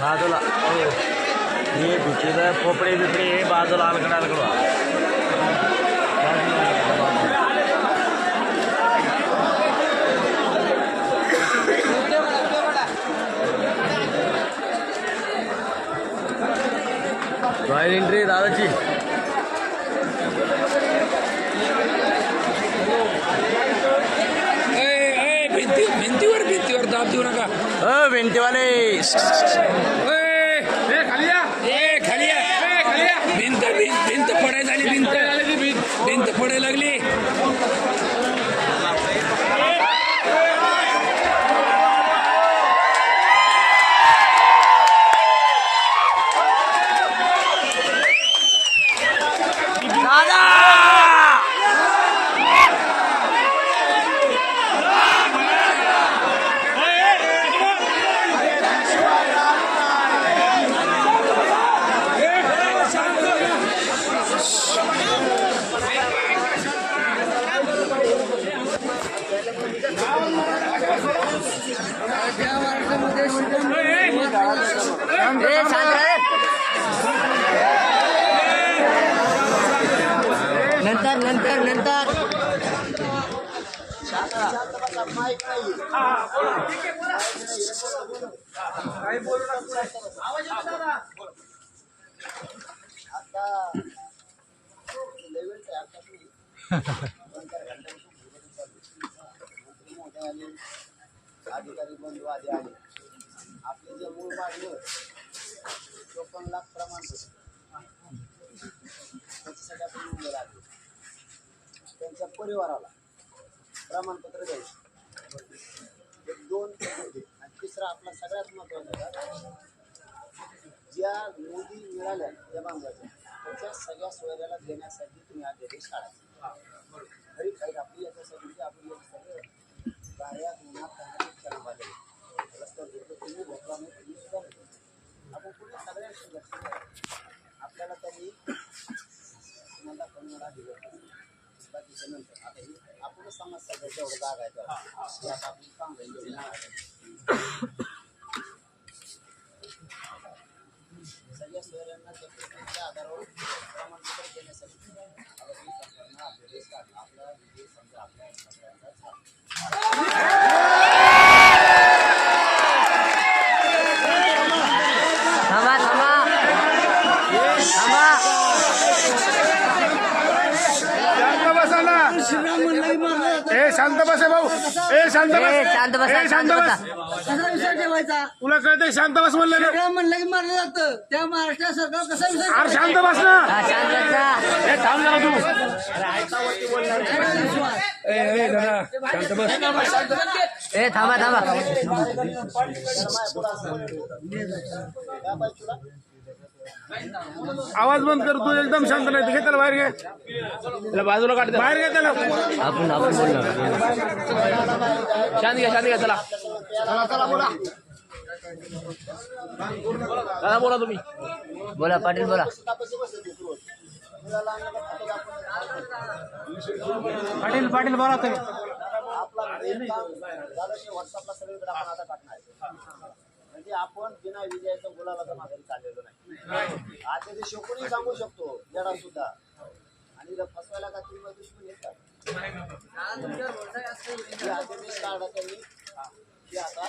बाजूला हे भिचीचं पोपडे बिपडे हे बाजूला अलगडा रॉयल एंट्री दादाची भिंतीवर दाब देऊ नका. भिंतीवाले भिंत पडायला लागली. भिंत पडायला लागली. नंतर अधिकारी बंधू आधी आले. आपले जे मूळ मागणी 54 लाख प्रमाणपत्र त्याच्यासाठी आपण मुंबईला आलो. त्यांच्या परिवाराला प्रमाणपत्र द्यायचं. एक 2 आणि तिसरा आपला सगळ्यात महत्त्वाचा ज्या नोंदी मिळाल्या त्या बांधवाच्या त्याच्या सगळ्या सोयऱ्याला देण्यासाठी तुम्ही आदेश काढा. खरी काही आपली याच्यासाठी आपण सगळं गाड्या रस्त्यावर घेतो तुम्ही भोपळा नाही तुम्ही सुद्धा आपण पुढे सगळ्यांशी लक्ष द्या. आपल्याला त्यांनी तुम्हाला कन्नडा दिलं बाकीच्या नंतर आता ही आपण समाज सगळ्याच्या एवढं जागायचं यात आपण सांगायचं सगळ्या सोयऱ्यांना त्या आधारावर प्रमाणपत्र देण्यासाठी सरकारनं अभ्यास काढला. आपला विजय समजा आपल्या सगळ्यांचा शांत बस भाऊ. शांत बस. कसा विषय ठेवायचा तुला कळतंय? शांत बस म्हणलं ना. म्हणलं की मारलं जातं. त्या महाराष्ट्र सरकार कसा विषय अरे शांत बस ना. थांब जरा तू. थांबा आवाज बंद कर. तू एकदम शांत नाही. घे त्याला बाहेर घे. त्याला बाजूला काढ. बाहेर घे त्याला. आपण शांत घ्या चला. चला बोला तुम्ही. बोला पाटील बोला. तापाशी बसत होतो रोज. मुलाला अन्नाला खातो आपण. पाटील बोला तुम्ही. आपला main काम झाल्याशिवाय व्हॉट्सअपला सगळीकडे आपण आता टाकणार आहे. म्हणजे आपण बिना विजयाच्या मुलाला तर माघारी चाललेलो नाही. आज ते शोकूनही सांगू शकतो जडा सुद्धा. आणि जर फसवायला का तुम्ही दुश्मन येतात आदेश काढला त्यांनी की आता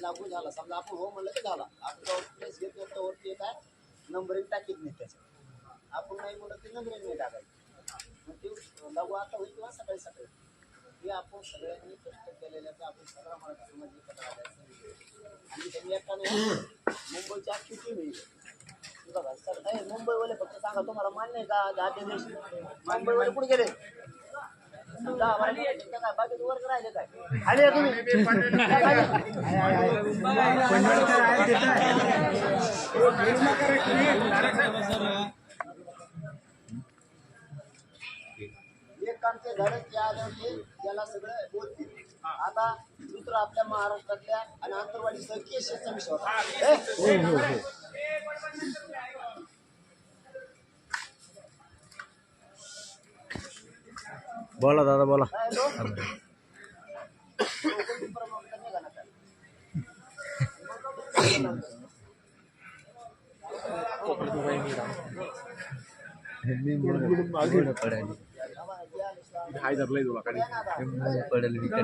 लागू झाला. समजा आपण हो म्हणलं तर झाला. आपण जेव्हा प्लेस घेतो त्यावरती काय नंबरिंग टाकीत नाही त्याचं. आपण नाही म्हणलं ते नंबरिंग नाही टाकायचं. मग ते लागू आता होईल किंवा सकाळी सकाळी हे आपण सगळ्यांनी कष्ट केलेल्याचं आपण सगळा मराठी समाज एकत्र आल्याचं आणि त्यांनी एकाने मुंबईची अख्खी टीम येईल. बघा सर नाही मुंबईवाले फक्त सांगा तुम्हाला मान्य आहे का दहा दिवस मुंबईवाले कुठे गेले? काय बाकी वर्ग राहिले काय आले तुम्ही एक कामचे झाडच त्याला सगळं बोलतील. आता दुसरं आपल्या महाराष्ट्रातल्या आणि आंतरवाडी केशचा विषय होता. बोला दादा बोला.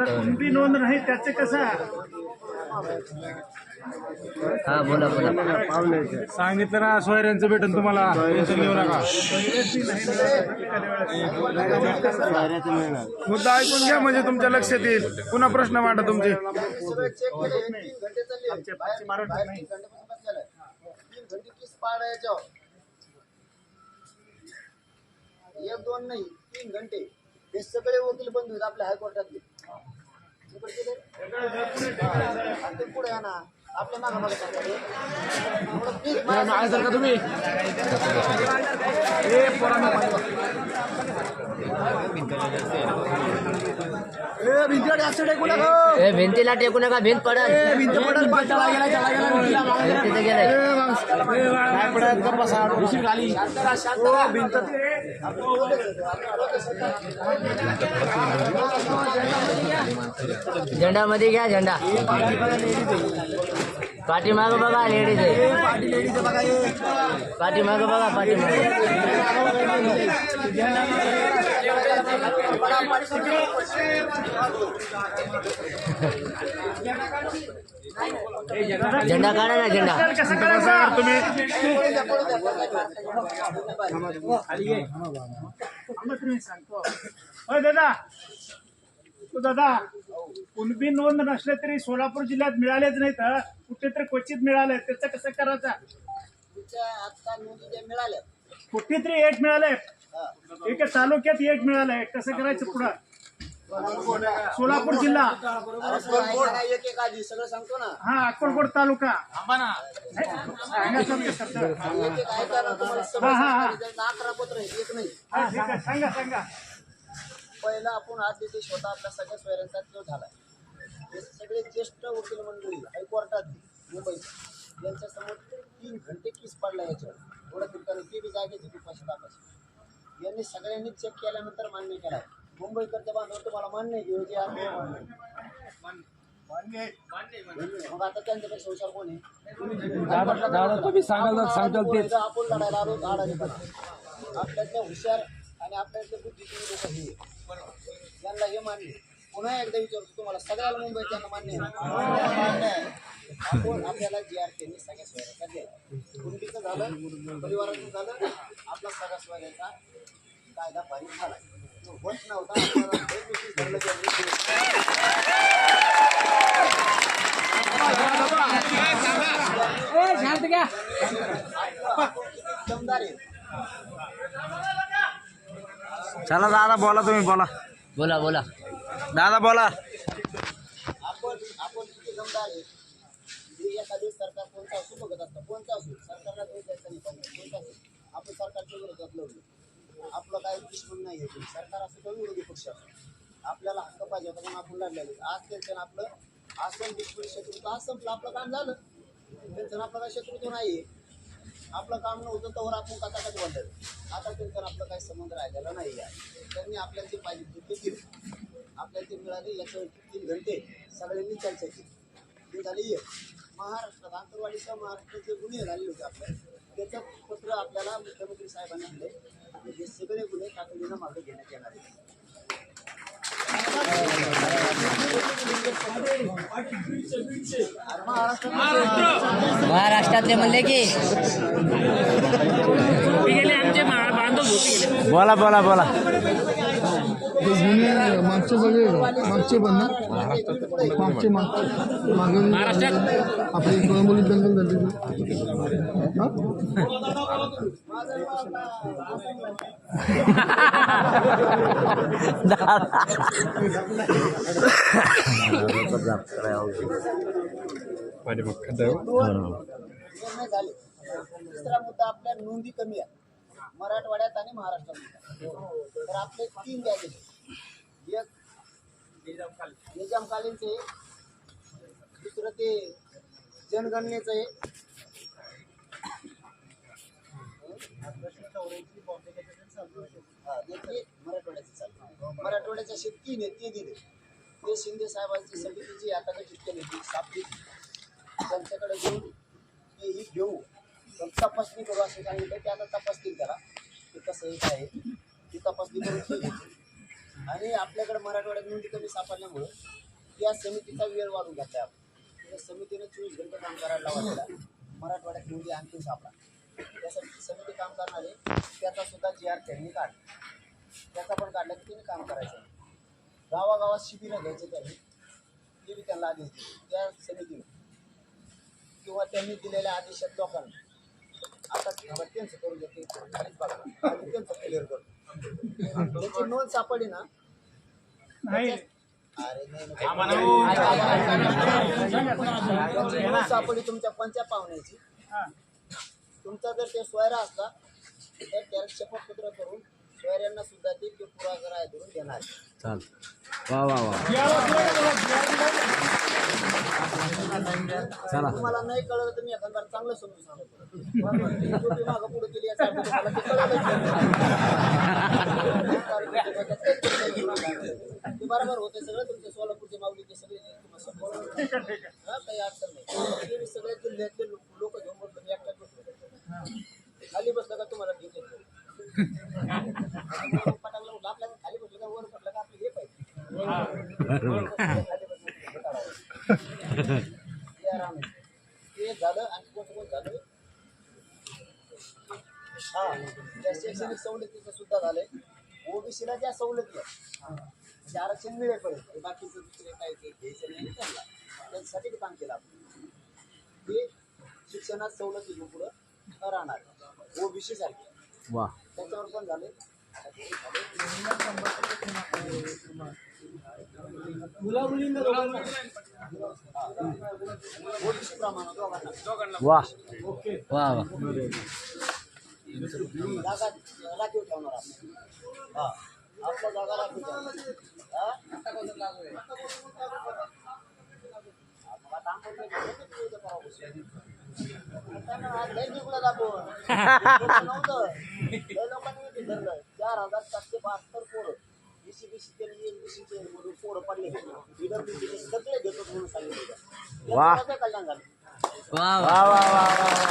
कुणबी नोंद नाही त्याचे कसं हा बोला बोला. सांगितलं ना सोयऱ्यांचं भेटून तुम्हाला टेन्शन घेऊ नका. मुद्दा ऐकून घ्या म्हणजे तुमच्या लक्षात येईल. पुन्हा प्रश्न मांडा तुमचे. 3 घंटे किस पाड आहे याच्यावर 1-2 नाही 3 घंटे हे सगळे वकील बंधू आहेत आपल्या हायकोर्टातले. पुढे या ना आपल्या मागा मागे का तुम्ही भिंतीला टेकू नका भिंत पडल. भिंतीत गेलाय. झेंडा मध्ये घ्या झेंडा. पाठीमाग बघा लेडीज आहे. पाठीमाग बघा पाठीमाग. झेंडा काढा ना झेंडा. तुम्ही दादा दादा कुणबी नोंद नसले तरी सोलापूर जिल्ह्यात मिळालेच नाही तर कुठेतरी क्वचित मिळालंय त्याचं कसं करायचं? आता नोंदी ज्या मिळाल्या कुठेतरी एक मिळालंय. एका तालुक्यात एक मिळालंय. कसं करायचं पुढं? सोलापूर जिल्हा एक एक आधी सगळं सांगतो ना. हा अक्कलकोट तालुका. एक एक ऐका ना तुम्हाला सगळं हा, हा, हा. सांगतो. त्यांचं 11 पत्र आहे एक नाही. हा, ठीक आहे. सांगा सांगा. पहिला आपण आज देश होता आपल्या सगळ्या सोयऱ्यांचा तो झाला. हे सगळे ज्येष्ठ वकील मंडळी हायकोर्टात मुंबईत यांच्या समोर 3 घंटे केस पडला याच्यावर. थोडं ठिकाणी ते बी जागेच होती 500 दाखवायची. यांनी सगळ्यांनी चेक केल्यानंतर मान्य केला. मुंबईकडच्या बांधव तुम्हाला मान्य आहे की मग आता त्यांच्यापेक्षा हुशार कोण आहे? तुम्ही सांगाल तेच. आपण लढायला आलो आडाणीपणा. आपल्यातल्या हुशार आणि आपल्यातले बुद्धिजीवी लोक हे त्यांना हे मान्य. पुन्हा एकदा विचारतो तुम्हाला सगळ्याला मुंबईच्यांना मान्य आहे. आपण आपल्याला GRTने सगळ्या सोयऱ्याचा द्यायला. कुंडीचं झालं परिवाराचं झालं आपला सगळ्या सोयऱ्याचा कायदा पारित झाला. होत नव्हता आपल्याला धरलं दमदार आहे. चला दादा बोला तुम्ही बोला. बोला बोला. दादा बोला. आपण किती दमदार आहे. हे एखादी सरकार कोणता असू बघत असतं कोणता असू सरकारला दोष द्यायचा नाही कोणता असू. आपण सरकारच्या विरोधात लढलो. आपलं काही दुश्मन नाही आहे. सरकार असं किंवा विरोधी पक्ष असतो. आपल्याला हक्क पाहिजे होता म्हणून आपण लढलेले. आज त्यांचं आपलं असं दुश्मन शत्रुत्व आज संपलं. आपलं काम झालं. त्यांचं आपलं काही शत्रुत्व नाही आहे. आपलं काम नव्हतं तर आपण कचाकच बोललं. आता त्यांचा आपलं काही संबंध राहिलेला नाही आहे. त्यांनी आपल्याला जे पाहिजे ते दिले, आपल्याला ते मिळाले. याच्या 3 घंटे सगळ्यांनी चर्चा केली. ते झाली एक महाराष्ट्रात आंतरवाडीसह महाराष्ट्रात जे गुन्हे झाले होते आपल्या, त्याचं पत्र आपल्याला मुख्यमंत्री साहेबांनी दिले. हे सगळे गुन्हे तातडीनं मागे घेण्यात येणार आहेत. महाराष्ट्रातले म्हणले की बोला बोला बोला. मागचे सगळे मागचे पण ना मागचे मागे आपली कळंबोली दंगल झाली निर्णय झाले. दुसरा मुद्दा आपल्या नोंदी कमी आहे मराठवाड्यात आणि महाराष्ट्रात. तर आपले 3 बॅगेज, एक निजामकालीनचे, दुसरं ते जनगणनेचं आहे, मराठवाड्याचं चालू. मराठवाड्याच्या 3 आहेत ते दिले. ते शिंदे साहेबांची समितीची आता गठीत केली सापडी, त्यांच्याकडे घेऊन तेही घेऊ तपासणी करू असं सांगितलं. ते आता तपासतील त्याला ते कसं आहे काय आहे ती तपासणी करून ठेवली. आणि आपल्याकडे मराठवाड्यात नोंदी कमी सापडल्यामुळं या समितीचा वेळ वाढून घेतला आपण. त्या समितीने 24 घंटे काम करायला लावलेला. मराठवाड्यात नोंदी आणखी सापडा त्यासाठी समिती काम करणारे त्याचा सुद्धा GR त्यांनी काढला. त्याचा पण काढला की त्यांनी काम करायचं. गावागावात शिबिरं घ्यायचे त्यांनी, ते बी त्यांना आदेश दिले त्या समितीने किंवा त्यांनी दिलेल्या आदेशात लोकांना. आता त्यांचं करून घेते खालीच बघा आणि त्यांचं क्लिअर करतो. त्याची नोंद सापडली ना नाही अरे नोंद सापडली तुमच्या पंचा पाहुण्याची. तुमचा जर ते सोयरा असला तर त्याला शपथपत्र करून सोयऱ्यांना सुद्धा ते पुरावा धरून देणार. चाल वा वा वा. चला तुम्हाला नाही कळलं तर मी एखादा चांगलं समजून सांगतो. मागं पुढे केली याचा अर्थ तुम्हाला ते कळलंच नाही. ते बरोबर होते सगळं. तुमचे सोलापूरचे माऊली ते सगळे काही अडचण नाही. ते सगळे जिल्ह्यातले लोक घेऊन बसलो मी एकटाच बसलो. खाली बसलं का तुम्हाला घेत येतो पटाकला उठला आपल्याला खाली बसलं का वर पडलं का आपलं हे पाहिजे. ते झालं आणि कोण झालं. हा त्या शैक्षणिक सवलतीचं सुद्धा झालंय. ओबीसीला ज्या सवलती आहेत म्हणजे आरक्षण मिळेपर्यंत बाकीचं दुसरे काय ते घ्यायचं नाही त्यांना त्यांच्यासाठी ते काम केलं आपण. ते शिक्षणात सवलती पुढं राहणार ओबीसी सारखे वा. त्याच्यावर पण झाले. ओबीसी प्रमाणात दोघांना वा वा वा. जागा राखीव ठेवणार आपण. हा आपल्या जागा राखीव ठेवणार. लोकांनी धरलं 4,772 पोरं BC पोरं पडले सगळे घेतो म्हणून सांगितलं. वा. कल्याण झालं. वा वा वा. वा वा.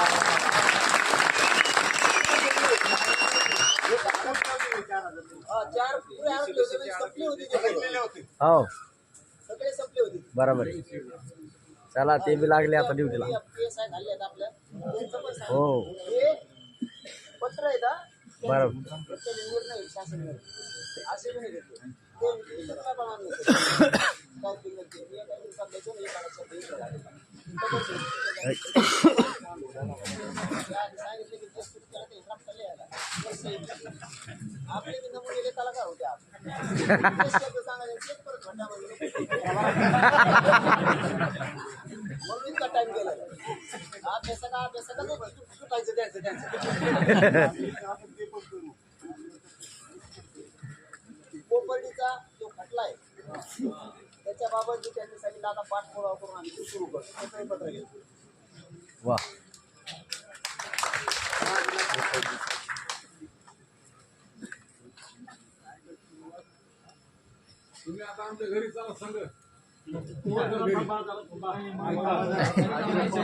4 पुरे आरक्षण होते संपली होती ते. हो सगळे संपले होते. बरोबर आहे. चला ते बी लागले आता ड्युटीला. PSI झाले आहेत आपल्या त्यांचं पण सांग. हो हे पत्र आहे का बरोबर. निर्णय शासन निर्णय असे नाही घेतले ते विधिलिखित काय प्रमाण नसतं. काय किंमत ते मी एका दिवसात द्यायचो ना 1 आरक्षण द्यायचं लागेल. सांगितलं की जे सुरू केलं ते हिसाब चालले यायला आपले बी नमुने कलाकार होते. आपण शब्द सांगायचे तेच परत घटामध्ये म्हणून इतका टाइम गेला. अभ्यास का नाही सुटायचं त्यांचं कोपर्डीचा जो खटला आहे त्याच्याबाबत त्यांनी सांगितलं आता पाठपुरावा करून आम्ही सुरू करतो. पत्र घेतो. वा.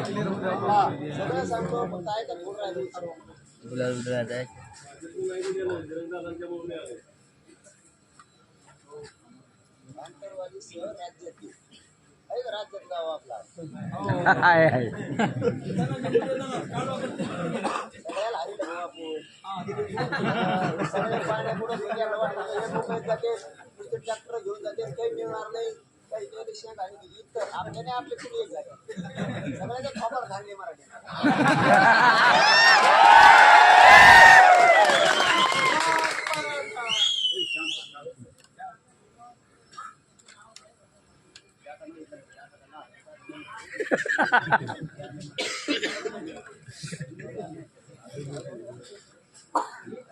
सगळं सांगतो पण काय का थोडं राहिलं विचारू. आंतरवाली शहर राज्यातील आहे का राज्यात गाव आपला आहे आहे सगळ्याला हरिला भाऊ आपण सगळ्या पाण्यापुढे दुनियाला वाटतं हे मुंबईत जाते नुसते ट्रॅक्टर घेऊन जाते काही मिळणार नाही काही काही शेंग आणि दिली तर आपल्याने आपले कुणी एक जागा सगळ्याच्या खबर घालले मराठी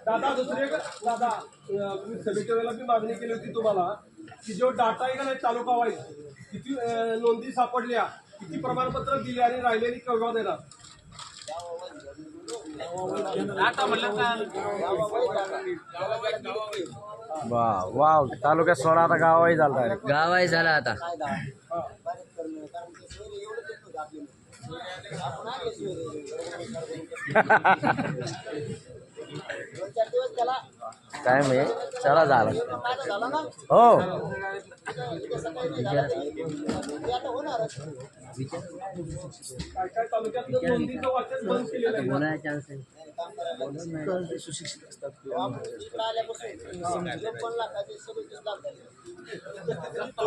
दादा दादा तुम्ही सभेच्या वेळेला मी मागणी केली होती तुम्हाला की जो डाटा आहे का नाही तालुका वाईज किती नोंदी सापडल्या किती प्रमाणपत्र दिली आणि राहिलेली केव्हा देणार वाव तालुक्यात 16 आता गावही झाला गाव आहे झाला आता. कायदा बारीक करणं कारण ते सोयरे एवढं देत होते आपले आपण आले सोयरे 2-4 दिवस त्याला काय मी चला झालं माझा झाला ना हो उद्या सकाळी नाही झाला तरी ते आता होणारच काय काय तालुक्यातलं नोंदीचं वाचन बंद केलेलं आहे बोलायला चान्स आहे. काम करायला सुशिक्षित असतात इकडे आल्यापासून 56 लाखाचे 37 लाख झाले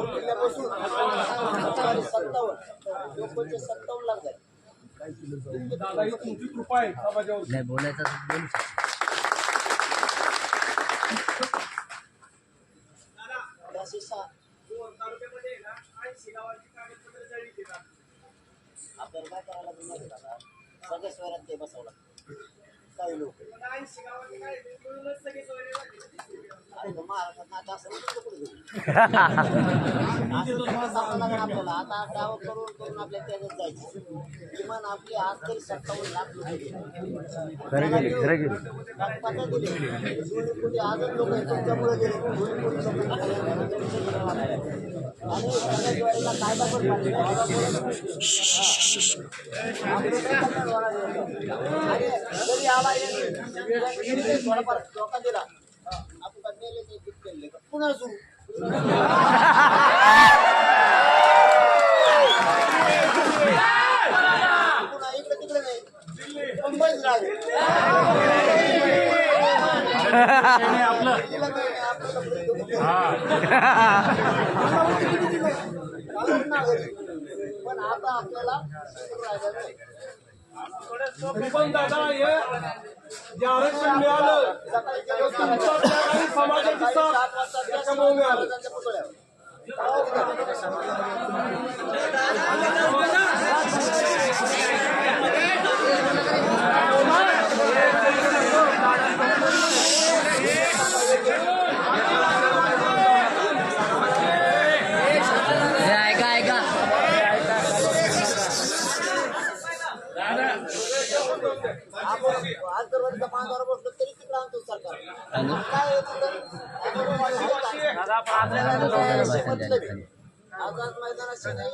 जिल्ह्यापासून 57 लाख झाले दादा ही तुमची कृपा आहे समाजावर नाही बोलायचं तर बोलू शकतो. आपल्याला काय करायला लागेल दादा सगळ्या शहरात ते बसवलं काही लोक अरे महाराष्ट्रात आता असं आपल्याला आता डाव करून करून आपल्या त्याच्यात जायचं किमान आपली आज तरी 57 लाख लोक खरं गेली कोटी आजच लोक तुमच्यामुळे गेले आणि सगळ्या कायदा पण जरी आला थोडाफार धोका दिला आपण का मेले ते किती केले का पुन्हा सुरू पुन्हा इकडे तिकडे नाही मुंबईच राहिले पण आता आपल्याला राहिलं नाही पण दादा हे जे आरक्षण मिळालं आणि समाजाची साथ त्याच्यामुळे मिळालं ऐका ऐका आज जर वरचा 5,000 बसलं तरी तिकडे आणतो सरकार काय आझाद मैदानाशी नाही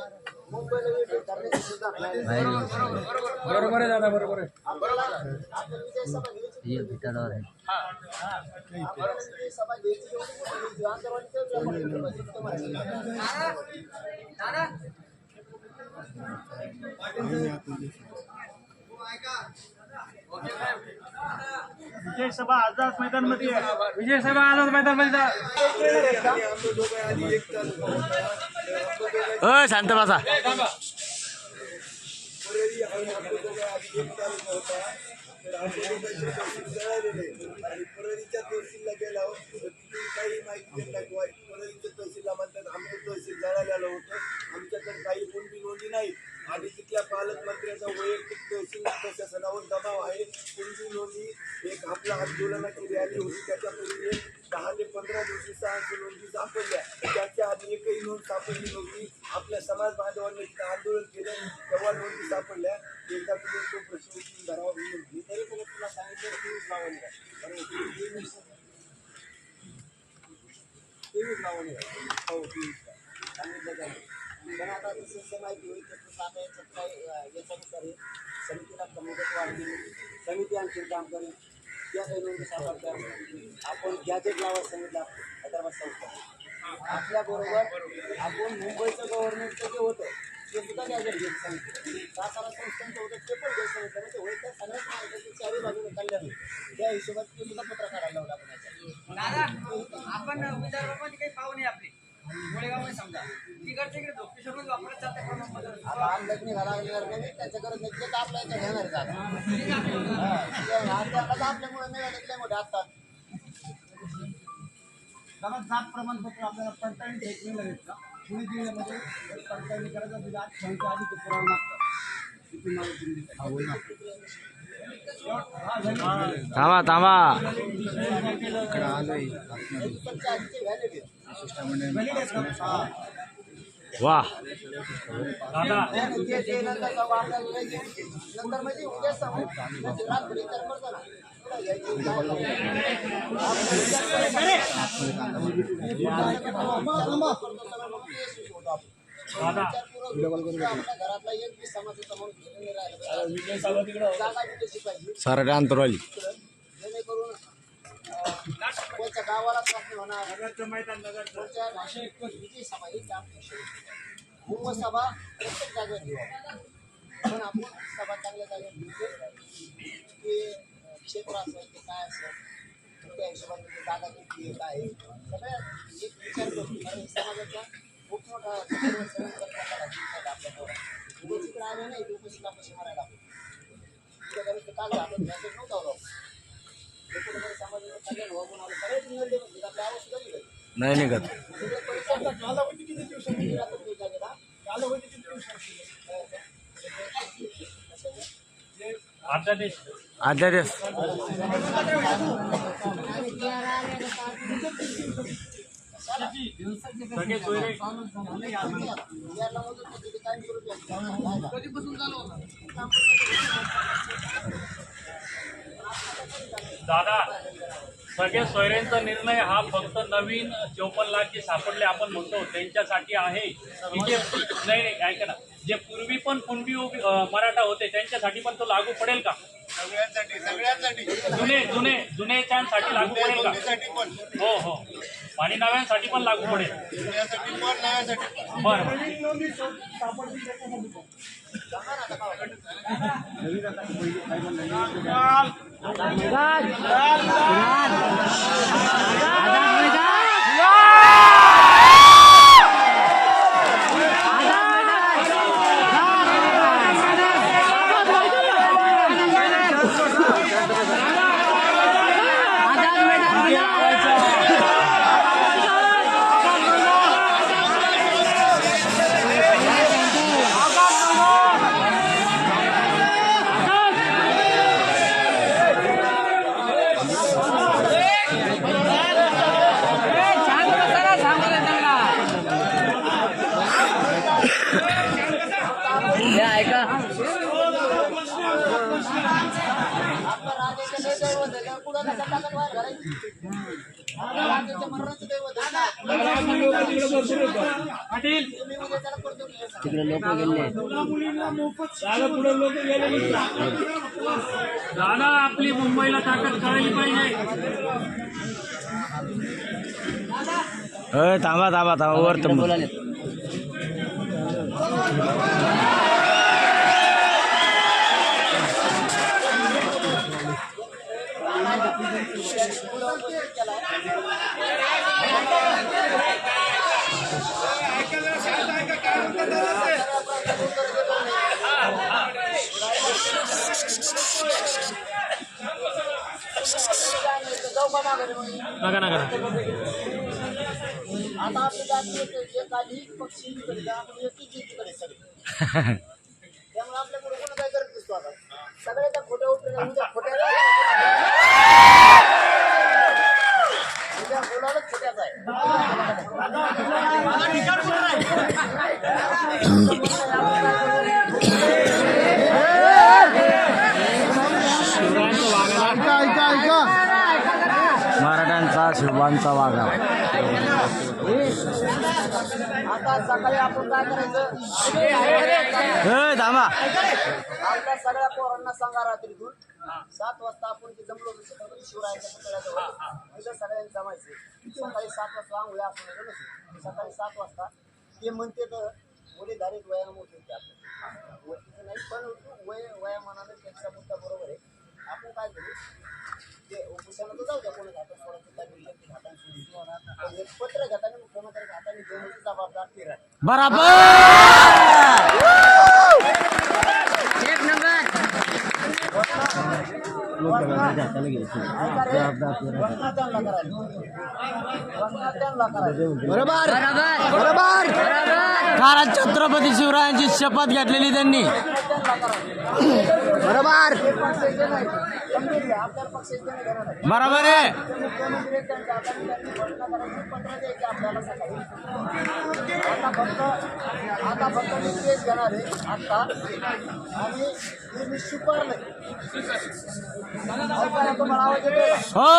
मुंबईला वेगळी करण्याची सुद्धा बरोबर आहे दादा बरोबर आहे आपल्याला विजय सभा घ्यायची हे भिटावर आहे. आपल्याला विजय सभा घ्यायची एवढी आंतरवाडीचं विजय सभा आझाद मैदान मध्ये विजय साहेब आनंद मैदानमध्ये शांत बसा आणि परळीच्या तहसीलला गेला काही माहिती देत नाही परळीच्या तहसीलला म्हणतात आमचं तहसील जळालेलं होतं आमच्याकडे काही कोणती नोंदी नाही आणि तिथल्या पालकमंत्र्याचा वैयक्तिक तहसील प्रशासनावर दबाव आहे कोणती नोंदी एक आपल्या आंदोलनाची रॅली होती त्याच्यापूर्वी 10 ते 15 दिवशी 600 नोंदी सापडल्या त्याच्या आधी एकही नोंद सापडली नव्हती आपल्या समाज बांधवांनी आंदोलन केलं तेव्हा नोंदी सापडल्या एकदा तुम्ही तो प्रश्न धरावा विनंती तरी पण तुला सांगितलं 23 लावणी आहे. बरोबर, 23 लावणी आहे. हो, 23 सांगितलं जाईल. पण आता जसं माहिती होईल तसं आता याच्यात काही याच्यानुसार हे समितीला मुदत वाढली, समिती आणखी काम करेल, त्या काही नोंदी सापडतात. आपण गॅजेट लावायला सांगितलं हैदराबाद संस्था. आपल्याबरोबर आपण मुंबईचं गव्हर्नमेंटचं जे होतं ते सुद्धा गॅजेट घेत सांगितलं. सातारा संस्थांचं होतं ते पण घेत सांगितलं. ते होईल तर सगळ्याच मार्गाची चारी बाजूने कल्याण होईल. त्या हिशोबात ते सुद्धा पत्र काढायला लावलं आपण याच्यात. आपण विदर्भामध्ये काही पाहुणे आपले गोळेगावमध्ये समजा तिकडचे इकडे धोकेश्वरमध्ये वापरत जाते प्रमाणपत्र. आता आपल्याच निघाला नाही त्याच्या गरज नाही ते तर आपल्या याच्या घेणार जात आपल्यामुळे निघाले मोठे असतात. बघा जात प्रमाणपत्र आपल्याला 45 घ्यायचं भेटतं. पुणे जिल्ह्यामध्ये 45 करायचं म्हणजे आज संख्या आधी ते पुरावं लागतं. किती माहिती दिली थांबा थांबा. इकडे आलोय त्यांच्या आधीचे व्हॅलिड आहेत. वा ते नंतर जाऊ आपल्याला नंतर म्हणजे उद्या समोर रात्री तर करतो ना. घरातला एक बी समाजाचा सारा अंतरवाली जेणेकरून कोणत्या गावाला प्रश्न होणार, कोणत्या भाषेत विजय सभा ही सभा प्रत्येक जागेवर घेऊ. पण आपण सभा चांगल्या जागेवर घेऊ की क्षेत्र असेल की काय असेल त्या हिशोबाने जागा किती काय आहे सगळ्या एक विचार करू. कारण समाजाचा खूप मोठा आपल्याकडे तिकडे आले नाही उपस्थित कशी मारायला आपण काल आपण मॅसेज नव्हता समाजाचा कल्याण व्हावून आलं सगळेच निवडले म्हणजे आपल्या आवश्यक निघत नाही निघत. कालावधी किती दिवसांनी कालावधी किती दिवसांनी आद्या देश दादा सगळे सोयऱ्यांचा निर्णय हा फक्त नवीन 54 लाख जे सापडले आपण म्हणतो त्यांच्यासाठी आहे. नाही ऐका ना, जे पूर्वी पण कुणबी मराठा होते त्यांच्यासाठी पण तो लागू पडेल का? सगळ्यांसाठी जुने त्यांसाठी लागू पडेल का? हो हो, आणि नव्यांसाठी पण लागू पडेल. बरं ऐका आपल्या राजाचं लय दैवत आहे. कुठं कशा टाकत बाहेर घालायची. आपल्या राजाचं मरणाचं दैवत आहे. तुम्ही उद्या त्याला करतो की हे सांगा. तिकडे लोक गेले. दादा आपली मुंबईला ताकद कळली पाहिजे. थांबा थांबा थांबा वर बोलाले नका नका आता आपली जाती एक आधी पक्षी इकडे आपण एकच इकडे सगळे त्यामुळे आपल्याकडे कोण काय करत दिसतो आता सगळे त्या खोट्या उद्या बोलायलाच खोट्याच आहे. शिवांचा वाघा. आता सकाळी आपण काय करायचं थांबा. आपल्या सगळ्या पोरांना सांगा रात्रीतून 7 वाजता आपण ते जमलो छत्रपती शिवरायांच्या पुतळ्याजवळ तिथं सगळ्यांनी जमायचे. सकाळी 7 वाजता आंघोळ्या आपण सकाळी 7 वाजता ते म्हणते तर वडीधारीत वयानं मोठे होते आपले नाही पण वयामानाने त्यांचा मुद्दा बरोबर आहे. आपण काय करू ते उपोषणाला तर जाऊ द्या कोणाच्या हातात सोडायचं हाताने सोडून पत्र घेताना मुख्यमंत्र्यांच्या हाताने देण्याची जबाबदार ते राहते. बराबर. एक नंबर. बरोबर बरोबर. कारण छत्रपती शिवरायांची शपथ घेतलेली त्यांनी. बरोबर बरोबर आहे. आता फक्त मी केस घेणार आहे आता आणि मी शुपर नाही. तुम्हाला आवाज येतो हो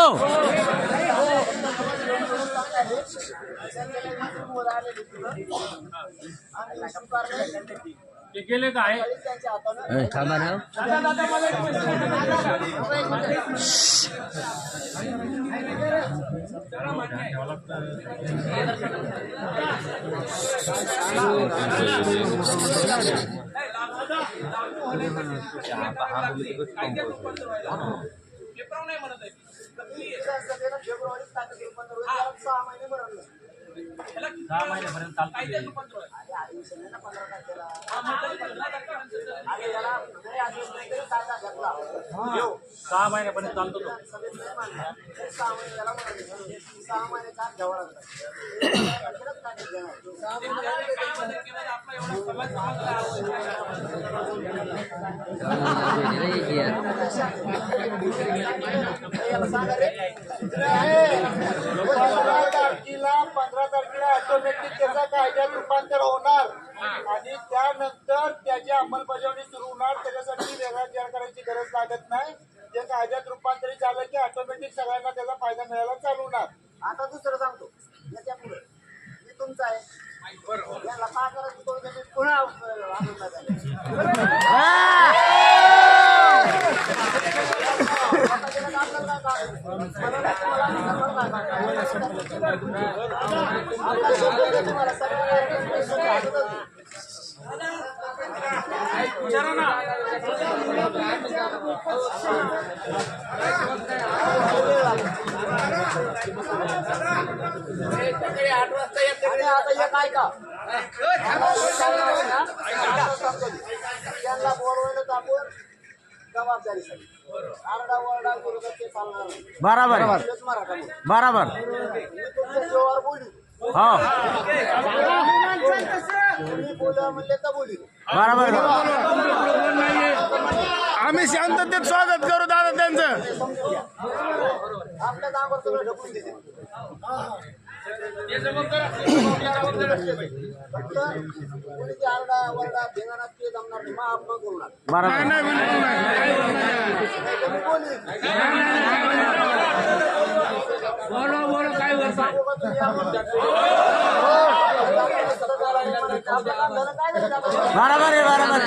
आणि शुपर नाही ते गेले काय त्यांच्या हातानं थांबा ना. फेब्रुवारी 6 महिने भरले 6 महिन्यापर्यंत चालतं. सहा महिन्यापर्यंत चालतो तो. 6 महिन्याचा घ्यावा तारखेला 15 तारखेला ऑटोमॅटिक त्याचा कायद्यात रूपांतर होणार आणि त्यानंतर त्याची अंमलबजावणी सुरू होणार. त्याच्यासाठी वेगळा तयार करायची गरज लागत नाही. जे कायद्यात रूपांतरित झालं की ऑटोमॅटिक सगळ्यांना त्याचा फायदा मिळायला चालू होणार. आता दुसरं सांगतो याच्या पुढे मी तुमचा आहे याला काय करायचं कोणत्या पुन्हा काय का त्यांना बोलवायला आपण जबाबदारीसाठी आरडा ओरडा करू तर ते चालणार नाही. बराबर बराबर. मी तुमच्या जीवावर बोलू हो तुम्ही बोला म्हणले तर बोलू बराबर. आम्ही शांततेत स्वागत करू दादा त्यांचं. आपल्या गावावर सगळं ढकलून देते फक्त कोणी आरडा वरडा धिंगाणा ते जमणार नाही. मग आपण करू नका बराबर. बोलो बोलो काय बोलता. बराबर आहे बराबर.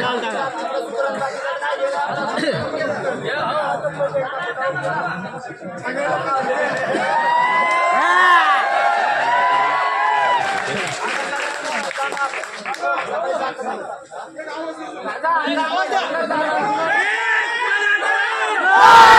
आहे